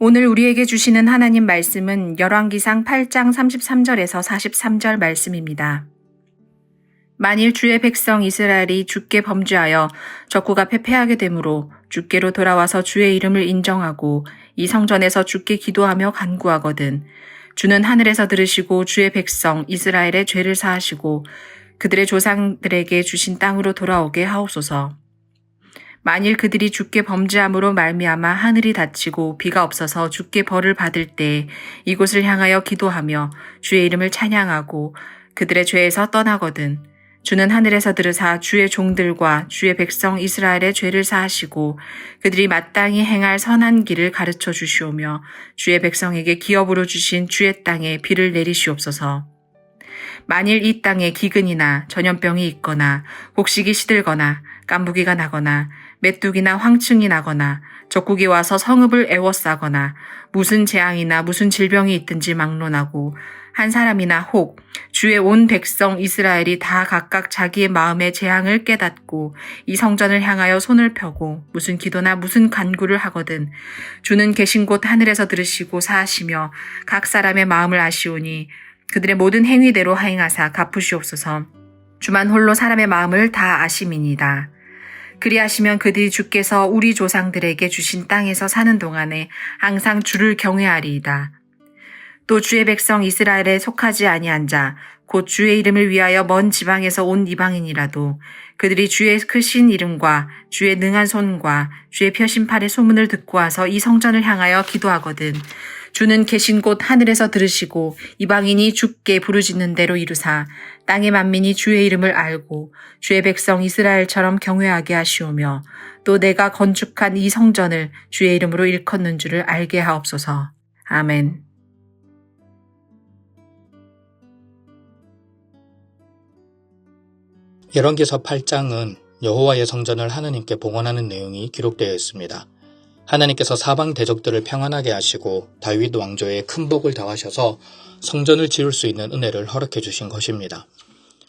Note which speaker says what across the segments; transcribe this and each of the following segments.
Speaker 1: 오늘 우리에게 주시는 하나님 말씀은 열왕기상 8장 33절에서 43절 말씀입니다. 만일 주의 백성 이스라엘이 주께 범죄하여 적구가 패패하게 되므로 주께로 돌아와서 주의 이름을 인정하고 이 성전에서 주께 기도하며 간구하거든 주는 하늘에서 들으시고 주의 백성 이스라엘의 죄를 사하시고 그들의 조상들에게 주신 땅으로 돌아오게 하옵소서. 만일 그들이 주께 범죄함으로 말미암아 하늘이 닫히고 비가 없어서 주께 벌을 받을 때 이곳을 향하여 기도하며 주의 이름을 찬양하고 그들의 죄에서 떠나거든 주는 하늘에서 들으사 주의 종들과 주의 백성 이스라엘의 죄를 사하시고 그들이 마땅히 행할 선한 길을 가르쳐 주시오며 주의 백성에게 기업으로 주신 주의 땅에 비를 내리시옵소서. 만일 이 땅에 기근이나 전염병이 있거나 곡식이 시들거나 깐부기가 나거나 메뚜기나 황충이 나거나 적국이 와서 성읍을 에워싸거나 무슨 재앙이나 무슨 질병이 있든지 막론하고 한 사람이나 혹 주의 온 백성 이스라엘이 다 각각 자기의 마음의 재앙을 깨닫고 이 성전을 향하여 손을 펴고 무슨 기도나 무슨 간구를 하거든 주는 계신 곳 하늘에서 들으시고 사하시며 각 사람의 마음을 아시오니 그들의 모든 행위대로 하행하사 갚으시옵소서. 주만 홀로 사람의 마음을 다 아심이니이다. 그리하시면 그들이 주께서 우리 조상들에게 주신 땅에서 사는 동안에 항상 주를 경외하리이다. 또 주의 백성 이스라엘에 속하지 아니한 자, 곧 주의 이름을 위하여 먼 지방에서 온 이방인이라도 그들이 주의 크신 이름과 주의 능한 손과 주의 펴신 팔의 소문을 듣고 와서 이 성전을 향하여 기도하거든 주는 계신 곳 하늘에서 들으시고 이방인이 주께 부르짖는 대로 이루사 땅의 만민이 주의 이름을 알고 주의 백성 이스라엘처럼 경외하게 하시오며 또 내가 건축한 이 성전을 주의 이름으로 일컫는 줄을 알게 하옵소서. 아멘.
Speaker 2: 열왕기서 8장은 여호와의 성전을 하느님께 봉헌하는 내용이 기록되어 있습니다. 하나님께서 사방 대적들을 평안하게 하시고 다윗 왕조에 큰 복을 더하셔서 성전을 지을 수 있는 은혜를 허락해 주신 것입니다.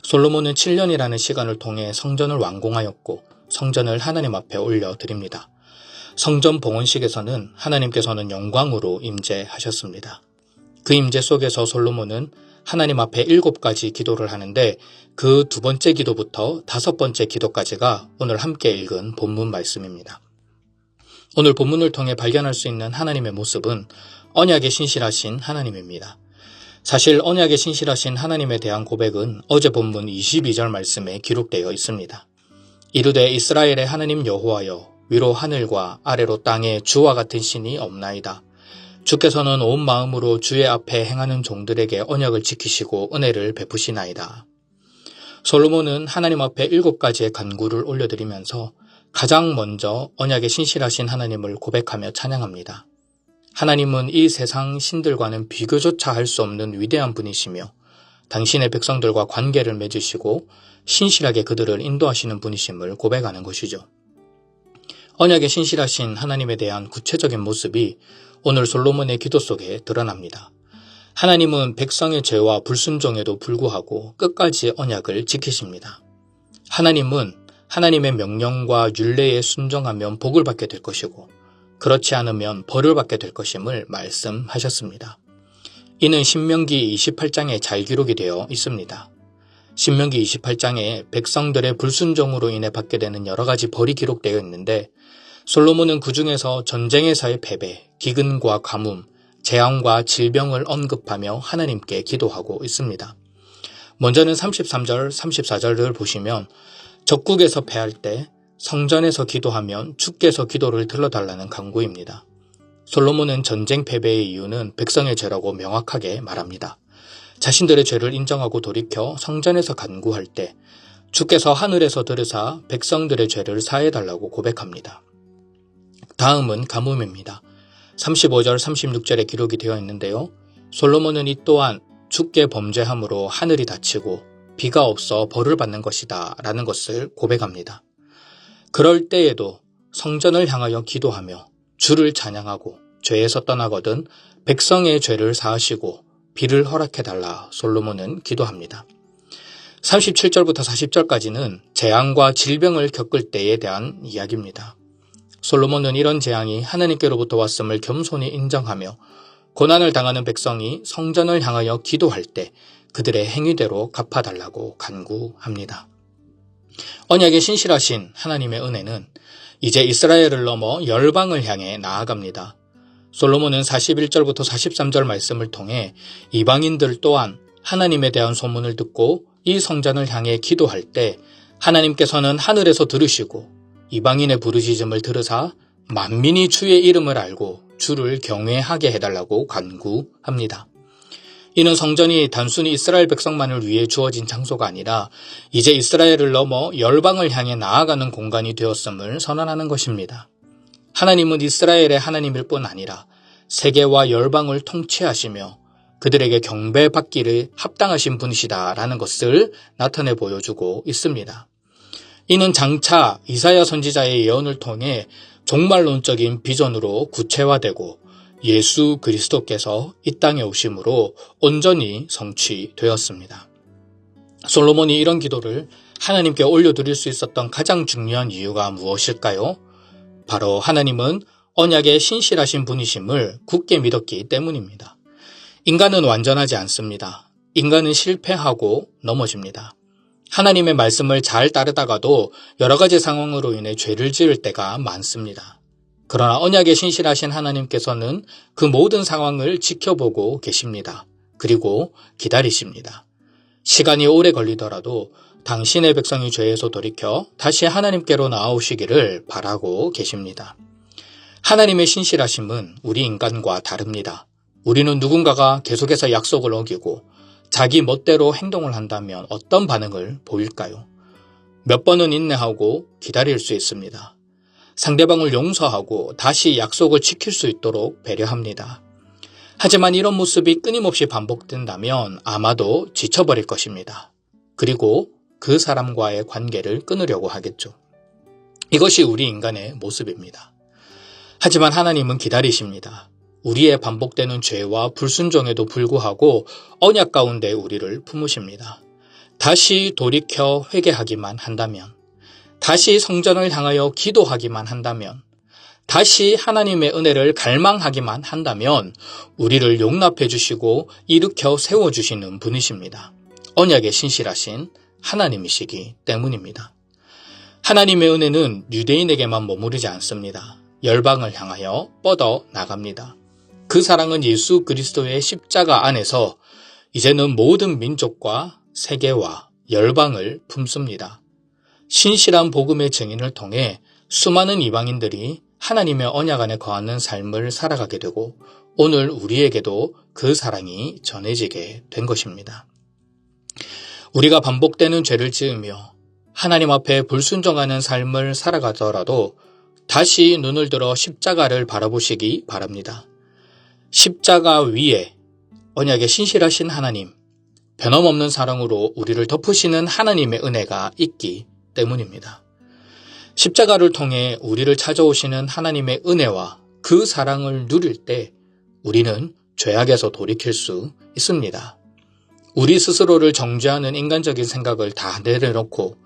Speaker 2: 솔로몬은 7년이라는 시간을 통해 성전을 완공하였고 성전을 하나님 앞에 올려드립니다. 성전 봉헌식에서는 하나님께서는 영광으로 임재하셨습니다. 그 임재 속에서 솔로몬은 하나님 앞에 7가지 기도를 하는데 그 2번째 기도부터 5번째 기도까지가 오늘 함께 읽은 본문 말씀입니다. 오늘 본문을 통해 발견할 수 있는 하나님의 모습은 언약에 신실하신 하나님입니다. 사실 언약에 신실하신 하나님에 대한 고백은 어제 본문 22절 말씀에 기록되어 있습니다. 이르되 이스라엘의 하나님 여호와여 위로 하늘과 아래로 땅에 주와 같은 신이 없나이다. 주께서는 온 마음으로 주의 앞에 행하는 종들에게 언약을 지키시고 은혜를 베푸시나이다. 솔로몬은 하나님 앞에 7가지의 간구를 올려드리면서 가장 먼저 언약에 신실하신 하나님을 고백하며 찬양합니다. 하나님은 이 세상 신들과는 비교조차 할 수 없는 위대한 분이시며 당신의 백성들과 관계를 맺으시고 신실하게 그들을 인도하시는 분이심을 고백하는 것이죠. 언약에 신실하신 하나님에 대한 구체적인 모습이 오늘 솔로몬의 기도 속에 드러납니다. 하나님은 백성의 죄와 불순종에도 불구하고 끝까지 언약을 지키십니다. 하나님은 하나님의 명령과 율례에 순종하면 복을 받게 될 것이고 그렇지 않으면 벌을 받게 될 것임을 말씀하셨습니다. 이는 신명기 28장에 잘 기록이 되어 있습니다. 신명기 28장에 백성들의 불순종으로 인해 받게 되는 여러 가지 벌이 기록되어 있는데 솔로몬은 그 중에서 전쟁에서의 패배, 기근과 가뭄, 재앙과 질병을 언급하며 하나님께 기도하고 있습니다. 먼저는 33절, 34절을 보시면 적국에서 패할 때 성전에서 기도하면 주께서 기도를 들어달라는 간구입니다. 솔로몬은 전쟁 패배의 이유는 백성의 죄라고 명확하게 말합니다. 자신들의 죄를 인정하고 돌이켜 성전에서 간구할 때 주께서 하늘에서 들으사 백성들의 죄를 사해달라고 고백합니다. 다음은 가뭄입니다. 35절 36절에 기록이 되어 있는데요. 솔로몬은 이 또한 주께 범죄함으로 하늘이 닫히고 비가 없어 벌을 받는 것이다 라는 것을 고백합니다. 그럴 때에도 성전을 향하여 기도하며 주를 찬양하고 죄에서 떠나거든 백성의 죄를 사하시고 비를 허락해달라 솔로몬은 기도합니다. 37절부터 40절까지는 재앙과 질병을 겪을 때에 대한 이야기입니다. 솔로몬은 이런 재앙이 하나님께로부터 왔음을 겸손히 인정하며 고난을 당하는 백성이 성전을 향하여 기도할 때 그들의 행위대로 갚아달라고 간구합니다. 언약의 신실하신 하나님의 은혜는 이제 이스라엘을 넘어 열방을 향해 나아갑니다. 솔로몬은 41절부터 43절 말씀을 통해 이방인들 또한 하나님에 대한 소문을 듣고 이 성전을 향해 기도할 때 하나님께서는 하늘에서 들으시고 이방인의 부르짖음을 들으사 만민이 주의 이름을 알고 주를 경외하게 해달라고 간구합니다. 이는 성전이 단순히 이스라엘 백성만을 위해 주어진 장소가 아니라 이제 이스라엘을 넘어 열방을 향해 나아가는 공간이 되었음을 선언하는 것입니다. 하나님은 이스라엘의 하나님일 뿐 아니라 세계와 열방을 통치하시며 그들에게 경배받기를 합당하신 분이시다라는 것을 나타내 보여주고 있습니다. 이는 장차 이사야 선지자의 예언을 통해 종말론적인 비전으로 구체화되고 예수 그리스도께서 이 땅에 오심으로 온전히 성취되었습니다. 솔로몬이 이런 기도를 하나님께 올려드릴 수 있었던 가장 중요한 이유가 무엇일까요? 바로 하나님은 언약에 신실하신 분이심을 굳게 믿었기 때문입니다. 인간은 완전하지 않습니다. 인간은 실패하고 넘어집니다. 하나님의 말씀을 잘 따르다가도 여러 가지 상황으로 인해 죄를 지을 때가 많습니다. 그러나 언약에 신실하신 하나님께서는 그 모든 상황을 지켜보고 계십니다. 그리고 기다리십니다. 시간이 오래 걸리더라도 당신의 백성이 죄에서 돌이켜 다시 하나님께로 나아오시기를 바라고 계십니다. 하나님의 신실하심은 우리 인간과 다릅니다. 우리는 누군가가 계속해서 약속을 어기고 자기 멋대로 행동을 한다면 어떤 반응을 보일까요? 몇 번은 인내하고 기다릴 수 있습니다. 상대방을 용서하고 다시 약속을 지킬 수 있도록 배려합니다. 하지만 이런 모습이 끊임없이 반복된다면 아마도 지쳐버릴 것입니다. 그리고 그 사람과의 관계를 끊으려고 하겠죠. 이것이 우리 인간의 모습입니다. 하지만 하나님은 기다리십니다. 우리의 반복되는 죄와 불순종에도 불구하고 언약 가운데 우리를 품으십니다. 다시 돌이켜 회개하기만 한다면, 다시 성전을 향하여 기도하기만 한다면, 다시 하나님의 은혜를 갈망하기만 한다면 우리를 용납해 주시고 일으켜 세워주시는 분이십니다. 언약에 신실하신 하나님이시기 때문입니다. 하나님의 은혜는 유대인에게만 머무르지 않습니다. 열방을 향하여 뻗어 나갑니다. 그 사랑은 예수 그리스도의 십자가 안에서 이제는 모든 민족과 세계와 열방을 품습니다. 신실한 복음의 증인을 통해 수많은 이방인들이 하나님의 언약 안에 거하는 삶을 살아가게 되고 오늘 우리에게도 그 사랑이 전해지게 된 것입니다. 우리가 반복되는 죄를 지으며 하나님 앞에 불순종하는 삶을 살아가더라도 다시 눈을 들어 십자가를 바라보시기 바랍니다. 십자가 위에 언약에 신실하신 하나님, 변함없는 사랑으로 우리를 덮으시는 하나님의 은혜가 있기 때문입니다. 십자가를 통해 우리를 찾아오시는 하나님의 은혜와 그 사랑을 누릴 때 우리는 죄악에서 돌이킬 수 있습니다. 우리 스스로를 정죄하는 인간적인 생각을 다 내려놓고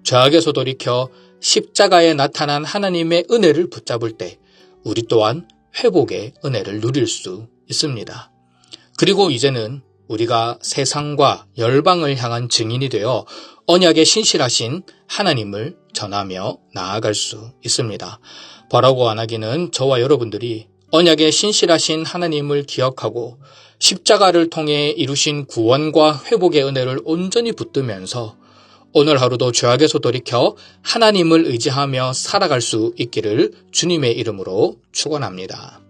Speaker 2: 죄악에서 돌이켜 십자가에 나타난 하나님의 은혜를 붙잡을 때 우리 또한 회복의 은혜를 누릴 수 있습니다. 그리고 이제는 우리가 세상과 열방을 향한 증인이 되어 언약에 신실하신 하나님을 전하며 나아갈 수 있습니다. 바라고 안 하기는 저와 여러분들이 언약에 신실하신 하나님을 기억하고 십자가를 통해 이루신 구원과 회복의 은혜를 온전히 붙들면서 오늘 하루도 죄악에서 돌이켜 하나님을 의지하며 살아갈 수 있기를 주님의 이름으로 축원합니다.